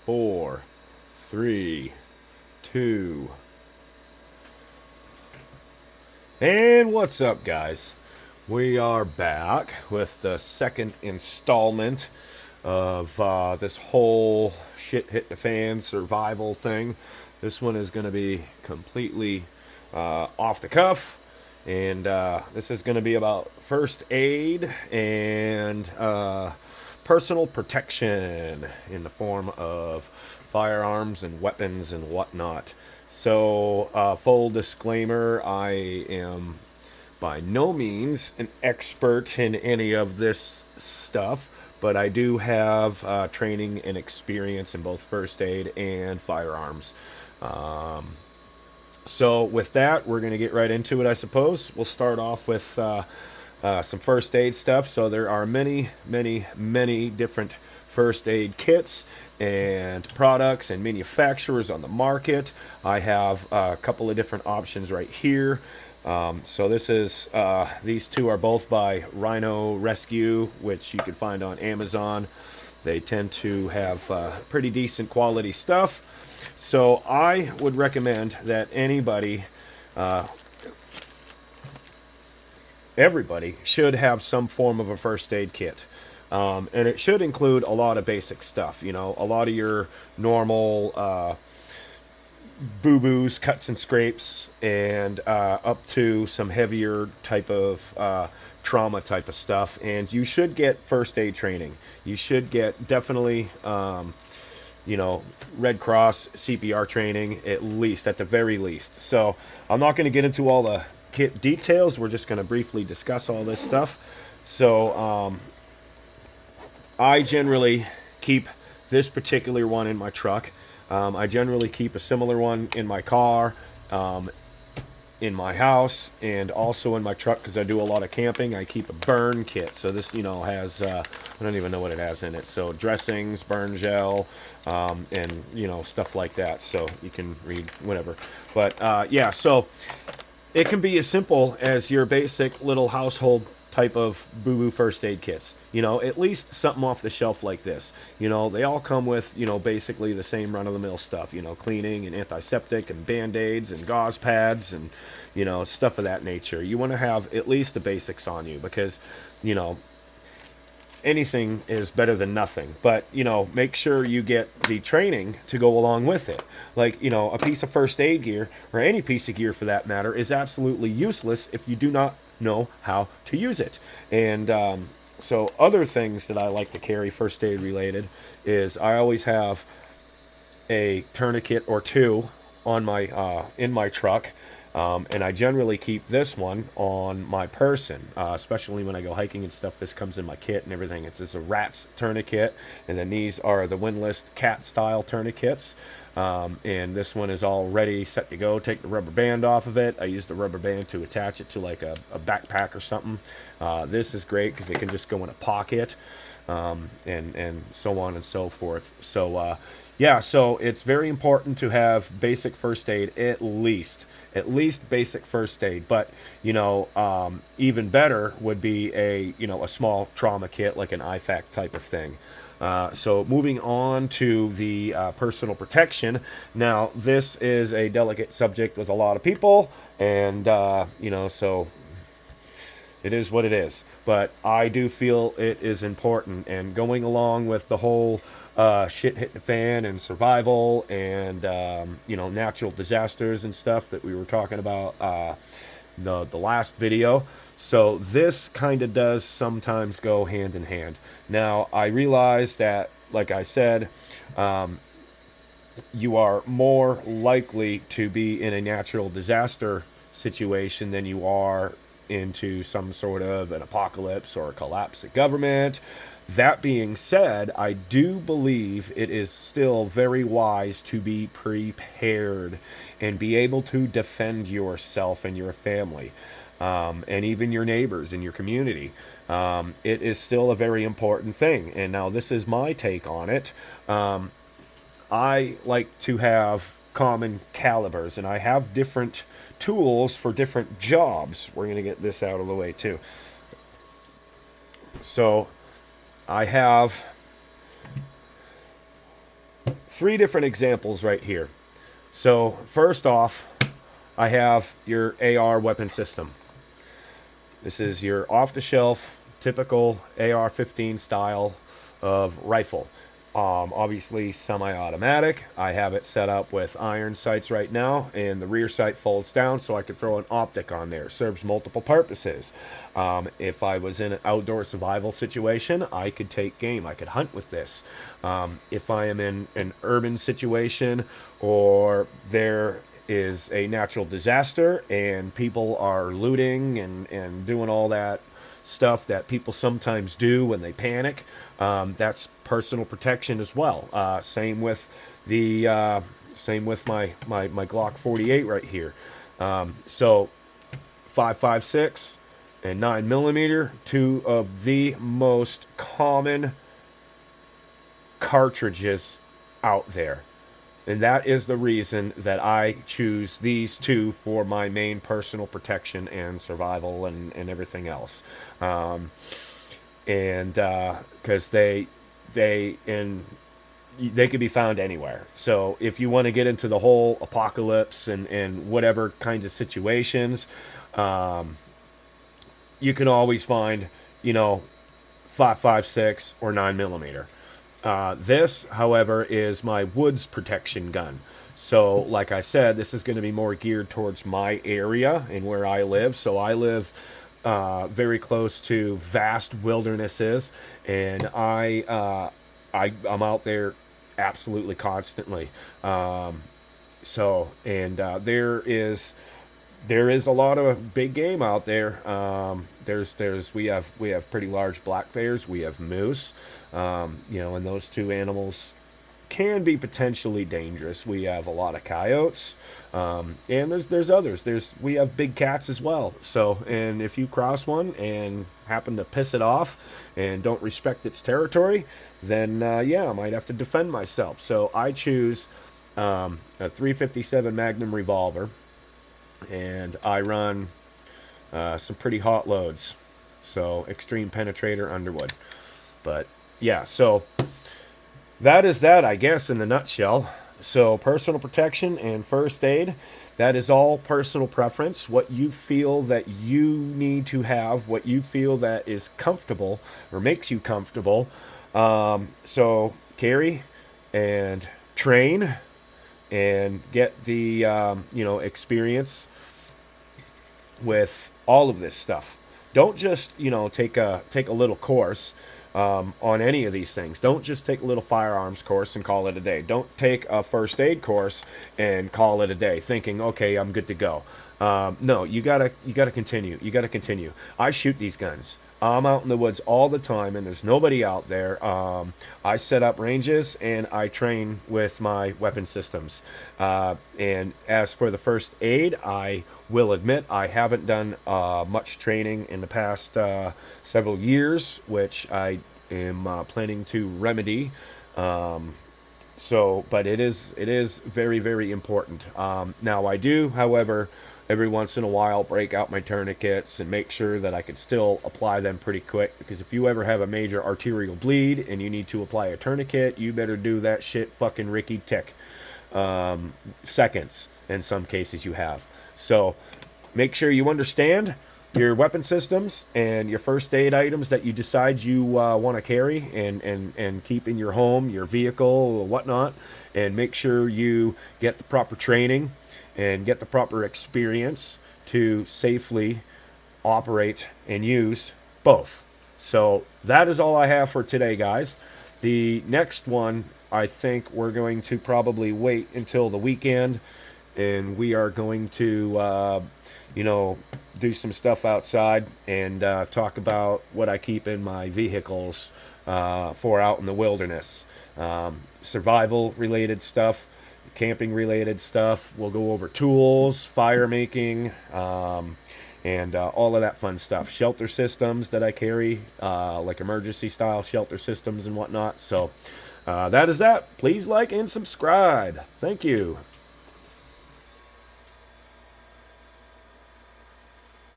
4, 3, 2. And what's up, guys? We are back with the second installment of this whole shit hit the fan survival thing. This one is going to be completely off the cuff, and this is going to be about first aid and personal protection in the form of firearms and weapons and whatnot. So, full disclaimer, I am by no means an expert in any of this stuff, but I do have training and experience in both first aid and firearms. So with that, we're going to get right into it, I suppose. We'll start off with some first aid stuff. So there are many, many, many different first aid kits and products and manufacturers on the market. I have a couple of different options right here. So this is these two are both by Rhino Rescue, which you can find on Amazon. They tend to have pretty decent quality stuff. So I would recommend that everybody should have some form of a first aid kit. And it should include a lot of basic stuff, you know, a lot of your normal boo-boos, cuts and scrapes, and up to some heavier type of trauma type of stuff. And you should get first aid training. You should get definitely, you know, Red Cross CPR training, at least, at the very least. So I'm not going to get into all the kit details. We're just going to briefly discuss all this stuff. So I generally keep this particular one in my truck. I generally keep a similar one in my car, in my house, and also in my truck because I do a lot of camping. I keep a burn kit. So this, you know, has, I don't even know what it has in it. So dressings, burn gel, and, you know, stuff like that. So you can read whatever. But, yeah, so it can be as simple as your basic little household type of boo-boo first aid kits. You know, at least something off the shelf like this. You know, they all come with, you know, basically the same run-of-the-mill stuff. You know, cleaning and antiseptic and Band-Aids and gauze pads and, you know, stuff of that nature. You want to have at least the basics on you because, you know, anything is better than nothing. But, you know, make sure you get the training to go along with it. Like, you know, a piece of first aid gear, or any piece of gear for that matter, is absolutely useless if you do not know how to use it. And so other things that I like to carry first aid related is I always have a tourniquet or two on my in my truck. And I generally keep this one on my person, especially when I go hiking and stuff. This comes in my kit and everything. It's a rat's tourniquet, and then these are the windlass cat style tourniquets. And this one is all ready, set to go. Take the rubber band off of it. I use the rubber band to attach it to like a backpack or something. This is great because it can just go in a pocket, and so on and so forth. So yeah, so it's very important to have basic first aid, at least basic first aid. But, you know, even better would be a small trauma kit, like an IFAC type of thing. So moving on to the personal protection. Now, this is a delicate subject with a lot of people, and, you know, so it is what it is. But I do feel it is important, and going along with the whole shit hit the fan and survival and, you know, natural disasters and stuff that we were talking about the last video. So this kind of does sometimes go hand in hand. Now, I realize that, like I said, you are more likely to be in a natural disaster situation than you are into some sort of an apocalypse or a collapse of government. That being said, I do believe it is still very wise to be prepared and be able to defend yourself and your family, and even your neighbors in your community. It is still a very important thing. And now this is my take on it. I like to have common calibers, and I have different tools for different jobs. We're going to get this out of the way too. So I have three different examples right here. So first off, I have your AR weapon system. This is your off-the-shelf, typical AR-15 style of rifle. Obviously semi-automatic. I have it set up with iron sights right now, and the rear sight folds down so I could throw an optic on there. Serves multiple purposes. If I was in an outdoor survival situation, I could take game. I could hunt with this. If I am in an urban situation, or there is a natural disaster and people are looting and doing all that stuff that people sometimes do when they panic, that's personal protection as well. Same with the my Glock 48 right here. So 5.56 and 9mm, two of the most common cartridges out there. And that is the reason that I choose these two for my main personal protection and survival and everything else. Because they could be found anywhere. So if you want to get into the whole apocalypse and whatever kinds of situations, you can always find, 5.56 or 9mm. This, however, is my woods protection gun. So, like I said, this is going to be more geared towards my area and where I live. So I live very close to vast wildernesses, and I'm out there absolutely constantly. There is a lot of big game out there. We have pretty large black bears. We have moose. And those two animals can be potentially dangerous. We have a lot of coyotes, and there's others. We have big cats as well. So, and if you cross one and happen to piss it off and don't respect its territory, then I might have to defend myself. So I choose a .357 Magnum revolver, and I run some pretty hot loads. So extreme penetrator Underwood, but yeah, so that is that, I guess, in a nutshell. So personal protection and first aid, that is all personal preference. What you feel that you need to have, what you feel that is comfortable or makes you comfortable. So carry and train and get the experience with all of this stuff. Don't just take a little course on any of these things. Don't just take a little firearms course and call it a day. Don't take a first aid course and call it a day, thinking, okay, I'm good to go. No, you gotta continue. You gotta continue. I shoot these guns. I'm out in the woods all the time, and there's nobody out there. I set up ranges, and I train with my weapon systems. And as for the first aid, I will admit I haven't done much training in the past several years, which I am planning to remedy. But it is very, very important. Now I do, however, every once in a while break out my tourniquets and make sure that I can still apply them pretty quick, because if you ever have a major arterial bleed and you need to apply a tourniquet, you better do that shit fucking Ricky tick. Seconds in some cases you have. So make sure you understand your weapon systems and your first aid items that you decide you want to carry and keep in your home, your vehicle, or whatnot, and make sure you get the proper training and get the proper experience to safely operate and use both. So that is all I have for today, guys. The next one, I think we're going to probably wait until the weekend, and we are going to do some stuff outside and talk about what I keep in my vehicles for out in the wilderness. Survival related stuff, camping related stuff. We'll go over tools, fire making, and all of that fun stuff. Shelter systems that I carry, like emergency style shelter systems and whatnot. So that is that. Please like and subscribe. Thank you.